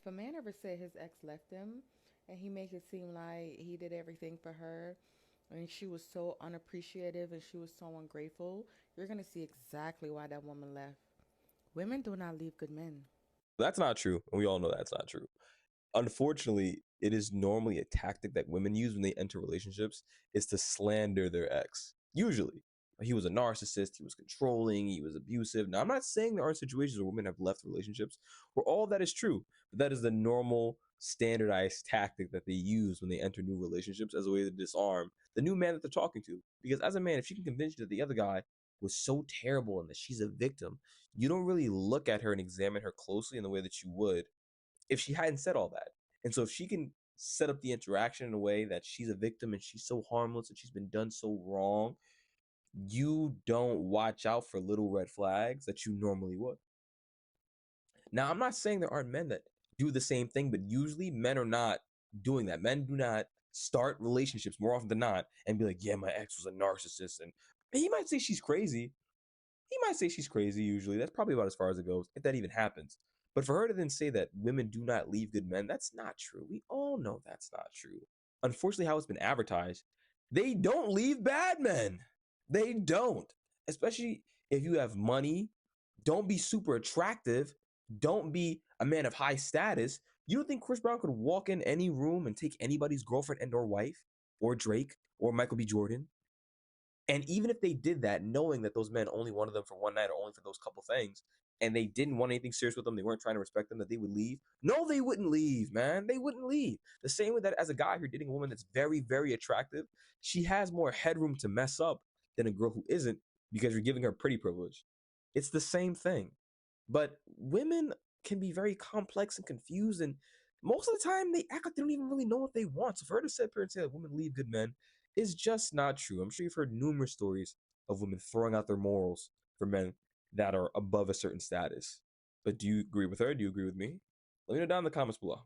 if a man ever said his ex left him and he make it seem like he did everything for her and she was so unappreciative and she was so ungrateful, you're gonna see exactly why that woman left. Women do not leave good men. That's not true, and we all know that's not true. Unfortunately, it is normally a tactic that women use when they enter relationships is to slander their ex. Usually, he was a narcissist, he was controlling, he was abusive. Now, I'm not saying there aren't situations where women have left relationships where all of that is true, but that is the normal standardized tactic that they use when they enter new relationships as a way to disarm the new man that they're talking to. Because as a man, if she can convince you that the other guy was so terrible and that she's a victim, you don't really look at her and examine her closely in the way that you would if she hadn't said all that. And so if she can set up the interaction in a way that she's a victim and she's so harmless and she's been done so wrong, you don't watch out for little red flags that you normally would. Now, I'm not saying there aren't men that do the same thing, but usually men are not doing that. Men do not start relationships more often than not and be like, yeah, my ex was a narcissist. And he might say she's crazy. He might say she's crazy usually. That's probably about as far as it goes, if that even happens. But for her to then say that women do not leave good men, that's not true. We all know that's not true. Unfortunately, how it's been advertised, they don't leave bad men. They don't. Especially if you have money, don't be super attractive, don't be a man of high status. You don't think Chris Brown could walk in any room and take anybody's girlfriend and or wife, or Drake, or Michael B. Jordan? And even if they did that, knowing that those men only wanted them for one night or only for those couple things, and they didn't want anything serious with them, they weren't trying to respect them, that they would leave. No, they wouldn't leave, man. They wouldn't leave. The same way that as a guy, you're dating a woman that's very, very attractive, she has more headroom to mess up than a girl who isn't because you're giving her pretty privilege. It's the same thing. But women can be very complex and confused, and most of the time they act like they don't even really know what they want. So for her to sit here and say that women leave good men is just not true. I'm sure you've heard numerous stories of women throwing out their morals for men that are above a certain status. But do you agree with her? Do you agree with me? Let me know down in the comments below.